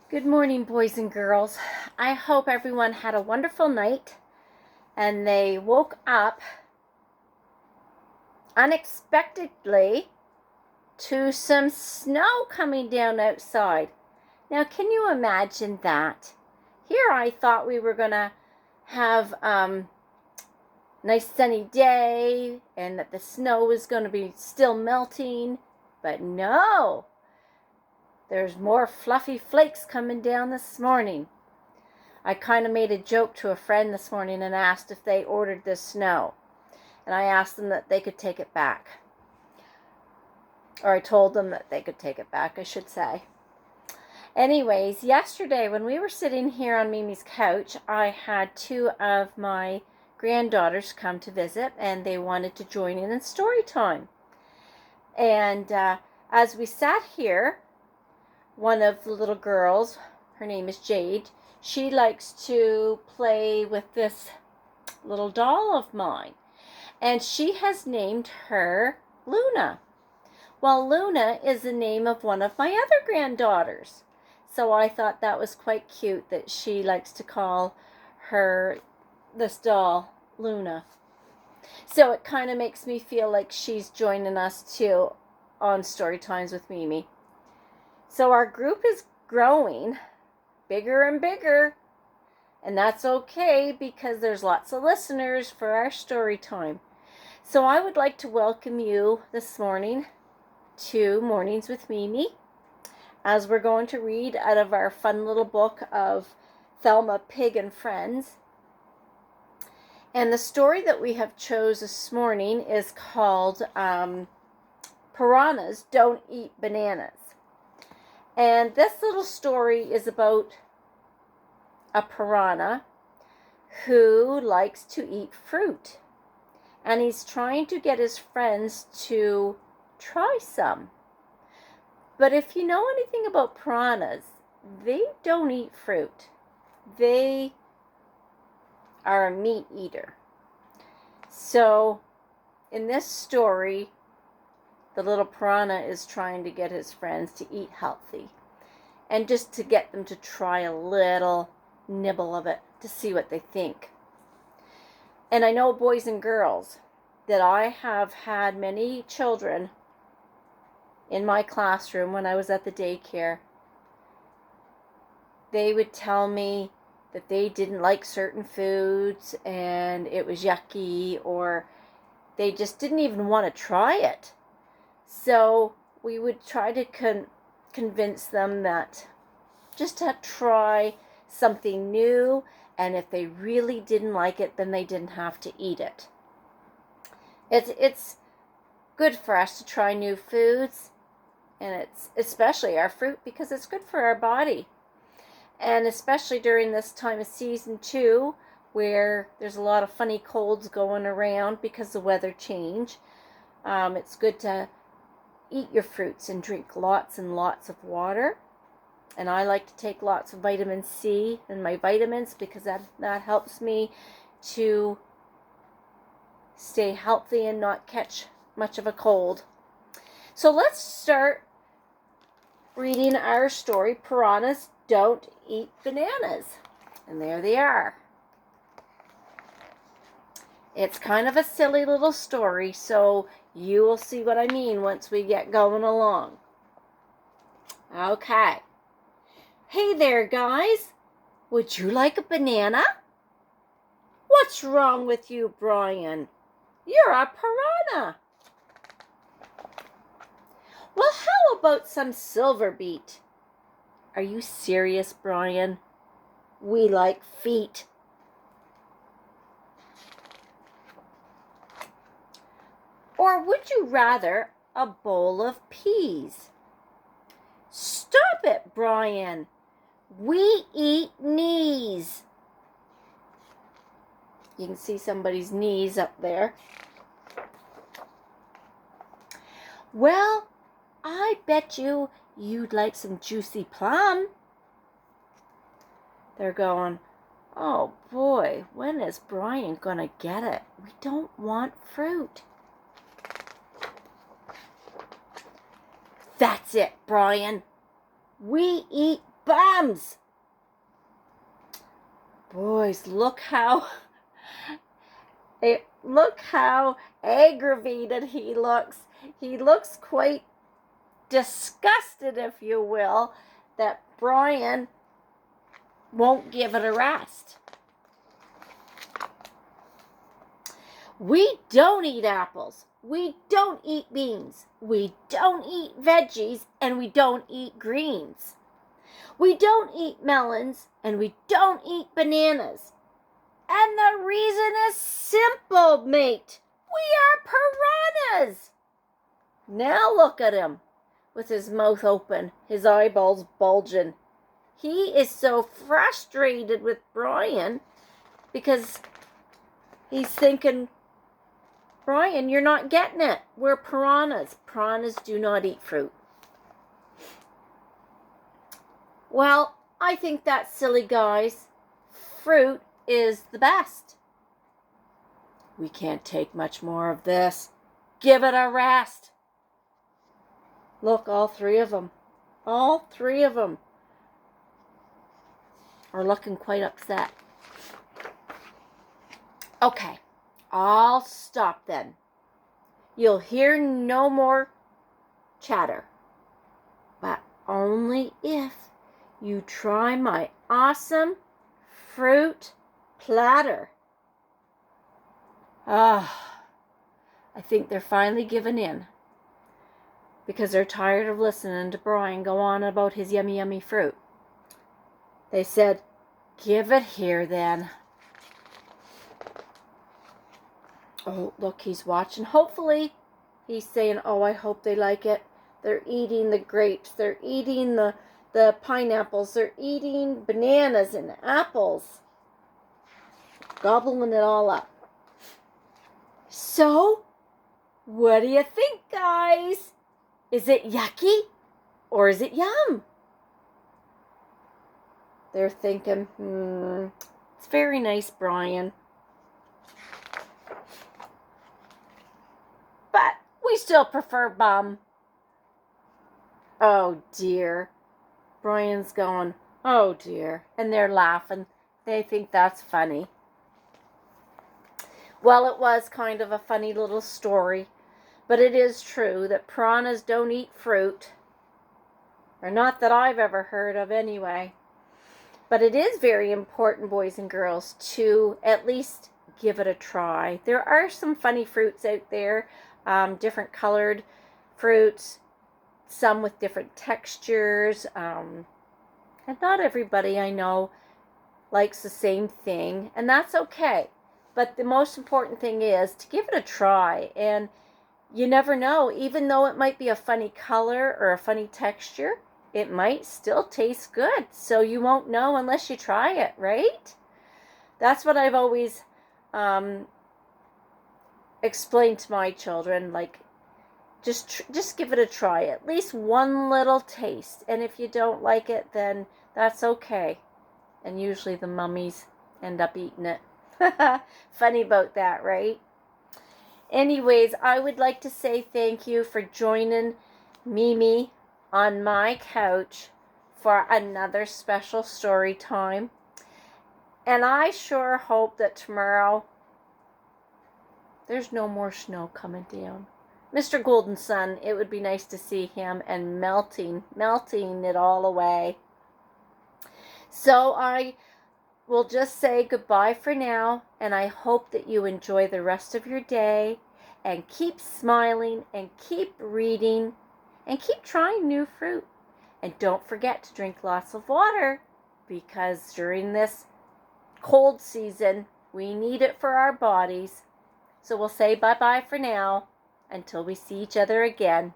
Good morning, boys and girls. I hope everyone had a wonderful night and they woke up unexpectedly to some snow coming down outside. Now, can you imagine that? Here I thought we were going to have nice sunny day and that the snow was going to be still melting, but no. There's more fluffy flakes coming down this morning. I kind of made a joke to a friend this morning and asked if they ordered this snow. And I asked them that they could take it back. Or I told them that they could take it back, I should say. Anyways, yesterday when we were sitting here on Mimi's couch, I had two of my granddaughters come to visit and they wanted to join in story time. And as we sat here, one of the little girls, her name is Jade, she likes to play with this little doll of mine. And she has named her Luna. Well, Luna is the name of one of my other granddaughters. So I thought that was quite cute that she likes to call this doll Luna. So it kind of makes me feel like she's joining us too on Story Times with Mimi. So our group is growing bigger and bigger, and that's okay because there's lots of listeners for our story time. So I would like to welcome you this morning to Mornings with Mimi, as we're going to read out of our fun little book of Thelma, Pig and Friends. And the story that we have chose this morning is called Paranahs Don't Eat Bananas. And this little story is about a piranha who likes to eat fruit. And he's trying to get his friends to try some. But if you know anything about piranhas, they don't eat fruit. They are a meat eater. So in this story, the little piranha is trying to get his friends to eat healthy and just to get them to try a little nibble of it to see what they think. And I know, boys and girls, that I have had many children in my classroom when I was at the daycare. They would tell me that they didn't like certain foods and it was yucky, or they just didn't even want to try it. So we would try to convince them that just to try something new, and if they really didn't like it, then they didn't have to eat it. It's good for us to try new foods, and it's especially our fruit because it's good for our body. And especially during this time of season too, where there's a lot of funny colds going around because the weather change. It's good to eat your fruits and drink lots and lots of water. And I like to take lots of vitamin C and my vitamins because that helps me to stay healthy and not catch much of a cold. So let's start reading our story, Piranhas Don't Eat Bananas. And there they are. It's kind of a silly little story, so you will see what I mean once we get going along. Okay. Hey there, guys. Would you like a banana? What's wrong with you, Brian? You're a piranha. Well, how about some silver beet? Are you serious, Brian? We like feet. Or would you rather a bowl of peas? Stop it, Brian. We eat knees. You can see somebody's knees up there. Well, I bet you'd like some juicy plum. They're going, oh boy, when is Brian gonna get it? We don't want fruit. That's it, Brian. We eat bums. Boys, look how aggravated he looks. He looks quite disgusted, if you will, that Brian won't give it a rest. We don't eat apples. We don't eat beans. We don't eat veggies, and we don't eat greens. We don't eat melons, and we don't eat bananas. And the reason is simple, mate. We are piranhas. Now look at him with his mouth open, his eyeballs bulging. He is so frustrated with Brian because he's thinking, Brian, you're not getting it. We're piranhas. Piranhas do not eat fruit. Well, I think that's silly, guys. Fruit is the best. We can't take much more of this. Give it a rest. Look, all three of them are looking quite upset. Okay, I'll stop then. You'll hear no more chatter, but only if you try my awesome fruit platter. I think they're finally giving in because they're tired of listening to Brian go on about his yummy, yummy fruit. They said, give it here then. Oh, look, he's watching. Hopefully, he's saying, oh, I hope they like it. They're eating the grapes. They're eating the pineapples. They're eating bananas and apples. Gobbling it all up. So, what do you think, guys? Is it yucky or is it yum? They're thinking, it's very nice, Brian. But we still prefer bum. Oh, dear. Brian's going, oh, dear. And they're laughing. They think that's funny. Well, it was kind of a funny little story. But it is true that piranhas don't eat fruit. Or not that I've ever heard of anyway. But it is very important, boys and girls, to at least give it a try. There are some funny fruits out there. Different colored fruits. Some with different textures. And not everybody I know likes the same thing. And that's okay. But the most important thing is to give it a try. And you never know, even though it might be a funny color or a funny texture, it might still taste good. So you won't know unless you try it, right? That's what I've always explained to my children. Like, just give it a try. At least one little taste. And if you don't like it, then that's okay. And usually the mummies end up eating it. Funny about that, right? Anyways, I would like to say thank you for joining Mimi on my couch for another special story time. And I sure hope that tomorrow there's no more snow coming down. Mr. Golden Sun, it would be nice to see him and melting it all away. So I will just say goodbye for now, and I hope that you enjoy the rest of your day and keep smiling and keep reading and keep trying new fruit. And don't forget to drink lots of water, because during this cold season, we need it for our bodies. So we'll say bye-bye for now until we see each other again.